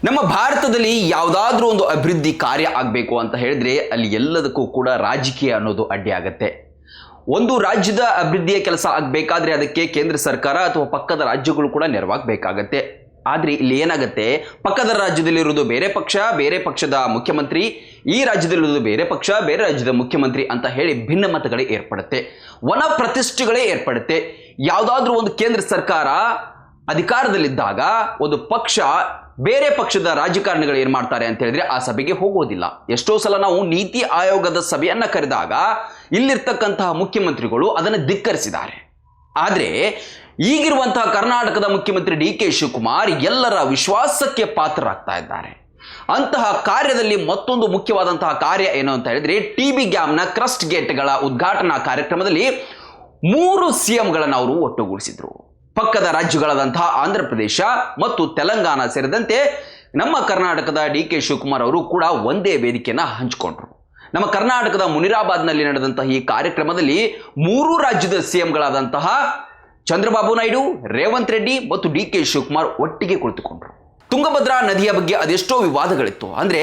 ನಮ್ಮ ಭಾರತದಲ್ಲಿ ಯಾವುದಾದ್ರೂ ಒಂದು ಅಭಿವೃದ್ಧಿ ಕಾರ್ಯ ಆಗಬೇಕು ಅಂತ ಹೇಳಿದ್ರೆ ಅಲ್ಲಿ ಎಲ್ಲದಕ್ಕೂ ಕೂಡ ರಾಜಕೀಯ ಅನ್ನೋದು ಅಡ್ಡಿ ಆಗುತ್ತೆ. ಒಂದು ರಾಜ್ಯದ ಅಭಿವೃದ್ಧಿಯ ಕೆಲಸ ಆಗಬೇಕಾದ್ರೆ ಅದಕ್ಕೆ ಕೇಂದ್ರ ಸರ್ಕಾರ ಅಥವಾ ಪಕ್ಕದ ರಾಜ್ಯಗಳು ಕೂಡ ನೆರವಾಗಬೇಕಾಗತ್ತೆ. ಆದರೆ ಇಲ್ಲಿ ಏನಾಗುತ್ತೆ, ಪಕ್ಕದ ರಾಜ್ಯದಲ್ಲಿರುವುದು ಬೇರೆ ಪಕ್ಷ, ಬೇರೆ ಪಕ್ಷದ ಮುಖ್ಯಮಂತ್ರಿ, ಈ ರಾಜ್ಯದಲ್ಲಿರುವುದು ಬೇರೆ ಪಕ್ಷ, ಬೇರೆ ರಾಜ್ಯದ ಮುಖ್ಯಮಂತ್ರಿ ಅಂತ ಹೇಳಿ ಭಿನ್ನಮತಗಳೇ ಏರ್ಪಡುತ್ತೆ, ವನ ಪ್ರತಿಷ್ಠೆಗಳೇ ಏರ್ಪಡುತ್ತೆ. ಯಾವುದಾದ್ರೂ ಒಂದು ಕೇಂದ್ರ ಸರ್ಕಾರ ಅಧಿಕಾರದಲ್ಲಿದ್ದಾಗ ಒಂದು ಪಕ್ಷ ಬೇರೆ ಪಕ್ಷದ ರಾಜಕಾರಣಿಗಳು ಏನು ಮಾಡ್ತಾರೆ ಅಂತ ಹೇಳಿದ್ರೆ ಆ ಸಭೆಗೆ ಹೋಗೋದಿಲ್ಲ. ಎಷ್ಟೋ ಸಲ ನಾವು ನೀತಿ ಆಯೋಗದ ಸಭೆಯನ್ನ ಕರೆದಾಗ ಇಲ್ಲಿರ್ತಕ್ಕಂತಹ ಮುಖ್ಯಮಂತ್ರಿಗಳು ಅದನ್ನು ಧಿಕ್ಕರಿಸಿದ್ದಾರೆ. ಆದರೆ ಈಗಿರುವಂತಹ ಕರ್ನಾಟಕದ ಮುಖ್ಯಮಂತ್ರಿ ಡಿ ಕೆ ಶಿವಕುಮಾರ್ ಎಲ್ಲರ ವಿಶ್ವಾಸಕ್ಕೆ ಪಾತ್ರರಾಗ್ತಾ ಇದ್ದಾರೆ. ಅಂತಹ ಕಾರ್ಯದಲ್ಲಿ ಮತ್ತೊಂದು ಮುಖ್ಯವಾದಂತಹ ಕಾರ್ಯ ಏನು ಅಂತ ಹೇಳಿದ್ರೆ TB ಡ್ಯಾಮ್ನ ಕ್ರಸ್ಟ್ ಗೇಟ್ಗಳ ಉದ್ಘಾಟನಾ ಕಾರ್ಯಕ್ರಮದಲ್ಲಿ 3 CMಗಳನ್ನು ಅವರು ಒಟ್ಟುಗೂಡಿಸಿದ್ರು. ಪಕ್ಕದ ರಾಜ್ಯಗಳಾದಂತಹ ಆಂಧ್ರ ಪ್ರದೇಶ ಮತ್ತು ತೆಲಂಗಾಣ ಸೇರಿದಂತೆ ನಮ್ಮ ಕರ್ನಾಟಕದ ಡಿ ಕೆ ಶಿವಕುಮಾರ್ ಅವರು ಕೂಡ ಒಂದೇ ವೇದಿಕೆಯನ್ನು ಹಂಚಿಕೊಂಡ್ರು. ನಮ್ಮ ಕರ್ನಾಟಕದ ಮುನಿರಾಬಾದ್ನಲ್ಲಿ ನಡೆದಂತಹ ಈ ಕಾರ್ಯಕ್ರಮದಲ್ಲಿ 3 ರಾಜ್ಯದ CMಗಳಾದಂತಹ ಚಂದ್ರಬಾಬು ನಾಯ್ಡು, ರೇವಂತ್ ರೆಡ್ಡಿ ಮತ್ತು ಡಿ ಕೆ ಶಿವಕುಮಾರ್ ಒಟ್ಟಿಗೆ ಕುಳಿತುಕೊಂಡ್ರು. ತುಂಗಭದ್ರಾ ನದಿಯ ಬಗ್ಗೆ ಅದೆಷ್ಟೋ ವಿವಾದಗಳಿತ್ತು. ಅಂದರೆ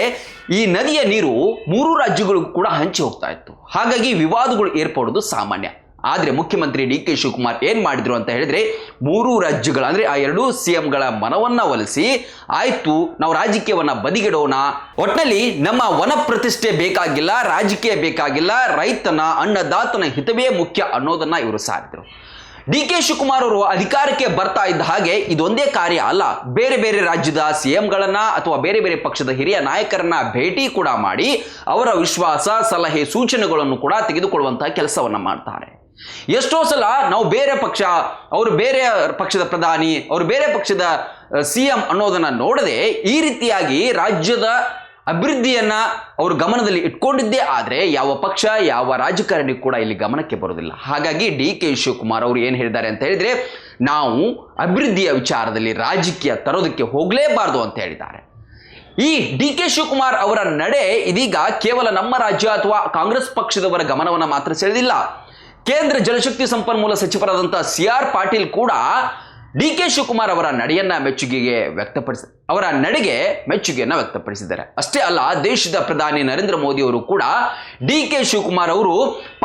ಈ ನದಿಯ ನೀರು 3 ರಾಜ್ಯಗಳಿಗೂ ಕೂಡ ಹಂಚಿ ಹೋಗ್ತಾ ಇತ್ತು. ಹಾಗಾಗಿ ವಿವಾದಗಳು ಏರ್ಪಡೋದು ಸಾಮಾನ್ಯ. ಆದರೆ ಮುಖ್ಯಮಂತ್ರಿ ಡಿ ಕೆ ಶಿವಕುಮಾರ್ ಏನು ಮಾಡಿದ್ರು ಅಂತ ಹೇಳಿದ್ರೆ 3 ರಾಜ್ಯಗಳ ಅಂದರೆ ಆ 2 CMಗಳ ಮನವನ್ನ ಒಲಿಸಿ ಆಯ್ತು ನಾವು ರಾಜಕೀಯವನ್ನ ಬದಿಗಿಡೋಣ, ಒಟ್ಟಿನಲ್ಲಿ ನಮ್ಮ ವನ ಪ್ರತಿಷ್ಠೆ ಬೇಕಾಗಿಲ್ಲ, ರಾಜಕೀಯ ಬೇಕಾಗಿಲ್ಲ, ರೈತನ ಅನ್ನದಾತನ ಹಿತವೇ ಮುಖ್ಯ ಅನ್ನೋದನ್ನ ಇವರು ಸಾರಿದ್ರು. ಡಿ ಕೆ ಶಿವಕುಮಾರ್ ಅವರು ಅಧಿಕಾರಕ್ಕೆ ಬರ್ತಾ ಇದ್ದ ಹಾಗೆ ಇದೊಂದೇ ಕಾರ್ಯ ಅಲ್ಲ, ಬೇರೆ ಬೇರೆ ರಾಜ್ಯದ CMಗಳನ್ನ ಅಥವಾ ಬೇರೆ ಬೇರೆ ಪಕ್ಷದ ಹಿರಿಯ ನಾಯಕರನ್ನ ಭೇಟಿ ಕೂಡ ಮಾಡಿ ಅವರ ವಿಶ್ವಾಸ, ಸಲಹೆ, ಸೂಚನೆಗಳನ್ನು ಕೂಡ ತೆಗೆದುಕೊಳ್ಳುವಂತಹ ಕೆಲಸವನ್ನ ಮಾಡ್ತಾರೆ. ಎಷ್ಟೋ ಸಲ ನಾವು ಬೇರೆ ಪಕ್ಷ, ಅವರು ಬೇರೆ ಪಕ್ಷದ ಪ್ರಧಾನಿ, ಅವರು ಬೇರೆ ಪಕ್ಷದ CM ಅನ್ನೋದನ್ನ ನೋಡದೆ ಈ ರೀತಿಯಾಗಿ ರಾಜ್ಯದ ಅಭಿವೃದ್ಧಿಯನ್ನ ಅವರು ಗಮನದಲ್ಲಿ ಇಟ್ಕೊಂಡಿದ್ದೇ ಆದರೆ ಯಾವ ಪಕ್ಷ, ಯಾವ ರಾಜಕಾರಣಿ ಕೂಡ ಇಲ್ಲಿ ಗಮನಕ್ಕೆ ಬರೋದಿಲ್ಲ. ಹಾಗಾಗಿ ಡಿ ಕೆ ಶಿವಕುಮಾರ್ ಅವರು ಏನು ಹೇಳಿದ್ದಾರೆ ಅಂತ ಹೇಳಿದ್ರೆ ನಾವು ಅಭಿವೃದ್ಧಿಯ ವಿಚಾರದಲ್ಲಿ ರಾಜಕೀಯ ತರೋದಕ್ಕೆ ಹೋಗಲೇಬಾರದು ಅಂತ ಹೇಳಿದ್ದಾರೆ. ಈ ಡಿ ಕೆ ಶಿವಕುಮಾರ್ ಅವರ ನಡೆ ಇದೀಗ ಕೇವಲ ನಮ್ಮ ರಾಜ್ಯ ಅಥವಾ ಕಾಂಗ್ರೆಸ್ ಪಕ್ಷದವರ ಗಮನವನ್ನು ಮಾತ್ರ ಸೆಳೆದಿಲ್ಲ. ಕೇಂದ್ರ ಜಲಶಕ್ತಿ ಸಂಪನ್ಮೂಲ ಸಚಿವರಾದಂತಹ CR ಪಾಟೀಲ್ ಕೂಡ ಡಿ ಕೆ ಶಿವಕುಮಾರ್ ಅವರ ನಡೆಯನ್ನ ಮೆಚ್ಚುಗೆಯನ್ನು ವ್ಯಕ್ತಪಡಿಸಿದ್ದಾರೆ. ಅಷ್ಟೇ ಅಲ್ಲ, ದೇಶದ ಪ್ರಧಾನಿ ನರೇಂದ್ರ ಮೋದಿ ಅವರು ಕೂಡ ಡಿ ಕೆ ಶಿವಕುಮಾರ್ ಅವರು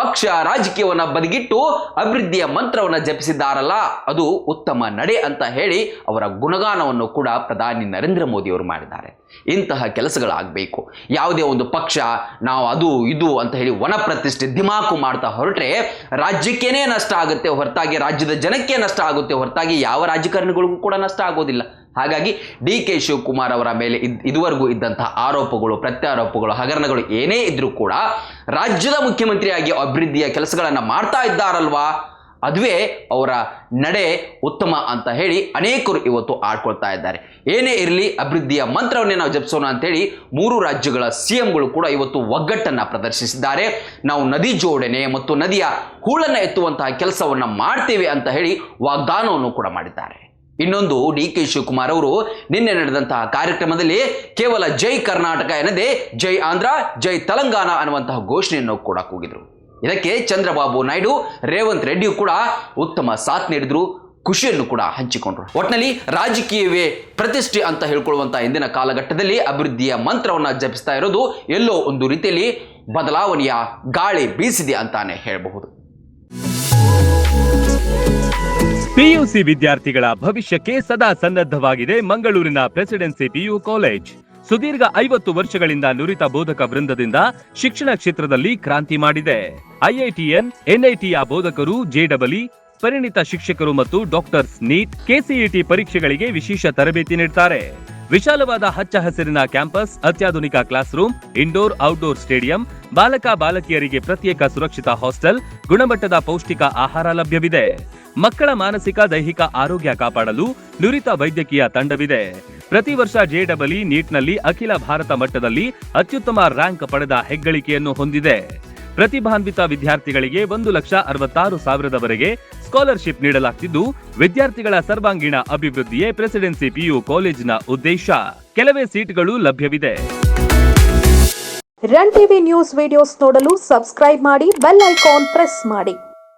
ಪಕ್ಷ ರಾಜಕೀಯವನ್ನು ಬದಿಗಿಟ್ಟು ಅಭಿವೃದ್ಧಿಯ ಮಂತ್ರವನ್ನು ಜಪಿಸಿದ್ದಾರಲ್ಲ ಅದು ಉತ್ತಮ ನಡೆ ಅಂತ ಹೇಳಿ ಅವರ ಗುಣಗಾನವನ್ನು ಕೂಡ ಪ್ರಧಾನಿ ನರೇಂದ್ರ ಮೋದಿ ಅವರು ಮಾಡಿದ್ದಾರೆ. ಇಂತಹ ಕೆಲಸಗಳಾಗಬೇಕು. ಯಾವುದೇ ಒಂದು ಪಕ್ಷ ನಾವು ಅದು ಇದು ಅಂತ ಹೇಳಿ ವನ ಪ್ರತಿಷ್ಠೆ ದಿಮಾಕು ಮಾಡ್ತಾ ಹೊರಟ್ರೆ ರಾಜ್ಯಕ್ಕೇನೆ ನಷ್ಟ ಆಗುತ್ತೆ ಹೊರತಾಗಿ, ರಾಜ್ಯದ ಜನಕ್ಕೆ ನಷ್ಟ ಆಗುತ್ತೆ ಹೊರತಾಗಿ ಯಾವ ರಾಜಕಾರಣಿಗಳಿಗೂ ಕೂಡ ನಷ್ಟ ಆಗೋದಿಲ್ಲ. ಹಾಗಾಗಿ ಡಿ ಕೆ ಶಿವಕುಮಾರ್ ಅವರ ಮೇಲೆ ಇದುವರೆಗೂ ಇದ್ದಂತಹ ಆರೋಪಗಳು, ಪ್ರತ್ಯಾರೋಪಗಳು, ಹಗರಣಗಳು ಏನೇ ಇದ್ರೂ ಕೂಡ ರಾಜ್ಯದ ಮುಖ್ಯಮಂತ್ರಿಯಾಗಿ ಅಭಿವೃದ್ಧಿಯ ಕೆಲಸಗಳನ್ನು ಮಾಡ್ತಾ ಇದ್ದಾರಲ್ವಾ, ಅದುವೇ ಅವರ ನಡೆ ಉತ್ತಮ ಅಂತ ಹೇಳಿ ಅನೇಕರು ಇವತ್ತು ಆಡ್ಕೊಳ್ತಾ ಇದ್ದಾರೆ. ಏನೇ ಇರಲಿ ಅಭಿವೃದ್ಧಿಯ ಮಂತ್ರವನ್ನೇ ನಾವು ಜಪಿಸೋಣ ಅಂತೇಳಿ 3 ರಾಜ್ಯಗಳ CMಗಳು ಕೂಡ ಇವತ್ತು ಒಗ್ಗಟ್ಟನ್ನು ಪ್ರದರ್ಶಿಸಿದ್ದಾರೆ. ನಾವು ನದಿ ಜೋಡಣೆ ಮತ್ತು ನದಿಯ ಹೂಳನ್ನು ಎತ್ತುವಂತಹ ಕೆಲಸವನ್ನು ಮಾಡ್ತೇವೆ ಅಂತ ಹೇಳಿ ವಾಗ್ದಾನವನ್ನು ಕೂಡ ಮಾಡಿದ್ದಾರೆ. ಇನ್ನೊಂದು, ಡಿ ಕೆ ಶಿವಕುಮಾರ್ ಅವರು ನಿನ್ನೆ ನಡೆದಂತಹ ಕಾರ್ಯಕ್ರಮದಲ್ಲಿ ಕೇವಲ ಜೈ ಕರ್ನಾಟಕ ಎನ್ನದೇ ಜೈ ಆಂಧ್ರ, ಜೈ ತೆಲಂಗಾಣ ಅನ್ನುವಂತಹ ಘೋಷಣೆಯನ್ನು ಕೂಡ ಕೂಗಿದ್ರು. ಇದಕ್ಕೆ ಚಂದ್ರಬಾಬು ನಾಯ್ಡು, ರೇವಂತ್ ರೆಡ್ಡಿ ಕೂಡ ಉತ್ತಮ ಸಾಥ್ ನೀಡಿದ್ರು, ಖುಷಿಯನ್ನು ಕೂಡ ಹಂಚಿಕೊಂಡ್ರು. ಒಟ್ಟಿನಲ್ಲಿ ರಾಜಕೀಯವೇ ಪ್ರತಿಷ್ಠೆ ಅಂತ ಹೇಳ್ಕೊಳ್ಳುವಂತಹ ಇಂದಿನ ಕಾಲಘಟ್ಟದಲ್ಲಿ ಅಭಿವೃದ್ಧಿಯ ಮಂತ್ರವನ್ನು ಜಪಿಸ್ತಾ ಇರೋದು ಎಲ್ಲೋ ಒಂದು ರೀತಿಯಲ್ಲಿ ಬದಲಾವಣೆಯ ಗಾಳಿ ಬೀಸಿದೆ ಅಂತಾನೆ ಹೇಳಬಹುದು. PUC ವಿದ್ಯಾರ್ಥಿಗಳ ಭವಿಷ್ಯಕ್ಕೆ ಸದಾ ಸನ್ನದ್ಧವಾಗಿದೆ ಮಂಗಳೂರಿನ ಪ್ರೆಸಿಡೆನ್ಸಿ PU ಕಾಲೇಜ್. ಸುದೀರ್ಘ 50 ವರ್ಷಗಳಿಂದ ನುರಿತ ಬೋಧಕ ವೃಂದದಿಂದ ಶಿಕ್ಷಣ ಕ್ಷೇತ್ರದಲ್ಲಿ ಕ್ರಾಂತಿ ಮಾಡಿದೆ. IITN, NITಯ ಬೋಧಕರು, JEE, ಪರಿಣಿತ ಶಿಕ್ಷಕರು ಮತ್ತು ಡಾಕ್ಟರ್ಸ್, ನೀಟ್, KCET ಪರೀಕ್ಷೆಗಳಿಗೆ ವಿಶೇಷ ತರಬೇತಿ ನೀಡುತ್ತಾರೆ. ವಿಶಾಲವಾದ ಹಚ್ಚ ಹಸಿರಿನ ಕ್ಯಾಂಪಸ್, ಅತ್ಯಾಧುನಿಕ class room, indoor outdoor stadium, ಬಾಲಕ ಬಾಲಕಿಯರಿಗೆ ಪ್ರತ್ಯೇಕ ಸುರಕ್ಷಿತ ಹಾಸ್ಟೆಲ್, ಗುಣಮಟ್ಟದ ಪೌಷ್ಟಿಕ ಆಹಾರ ಲಭ್ಯವಿದೆ. ಮಕ್ಕಳ ಮಾನಸಿಕ ದೈಹಿಕ ಆರೋಗ್ಯ ಕಾಪಾಡಲು ನುರಿತ ವೈದ್ಯಕೀಯ ತಂಡವಿದೆ. ಪ್ರತಿ ವರ್ಷ JEE, ನೀಟ್ನಲ್ಲಿ ಅಖಿಲ ಭಾರತ ಮಟ್ಟದಲ್ಲಿ ಅತ್ಯುತ್ತಮ ರ್ಯಾಂಕ್ ಪಡೆದ ಹೆಗ್ಗಳಿಕೆಯನ್ನು ಹೊಂದಿದೆ. ಪ್ರತಿಭಾನ್ವಿತ ವಿದ್ಯಾರ್ಥಿಗಳಿಗೆ 1,66,000ವರೆಗೆ ಸ್ಕಾಲರ್ಶಿಪ್ ನೀಡಲಾಗುತ್ತಿದ್ದು ವಿದ್ಯಾರ್ಥಿಗಳ ಸರ್ವಾಂಗೀಣ ಅಭಿವೃದ್ಧಿಯೇ ಪ್ರೆಸಿಡೆನ್ಸಿ PU ಕಾಲೇಜಿನ ಉದ್ದೇಶ. ಕೆಲವೇ ಸೀಟ್ಗಳು ಲಭ್ಯವಿದೆ. ರನ್ ಟಿವಿ ನ್ಯೂಸ್ ವಿಡಿಯೋಸ್ ನೋಡಲು ಸಬ್ಸ್ಕ್ರೈಬ್ ಮಾಡಿ, ಬೆಲ್ ಐಕಾನ್ ಪ್ರೆಸ್ ಮಾಡಿ.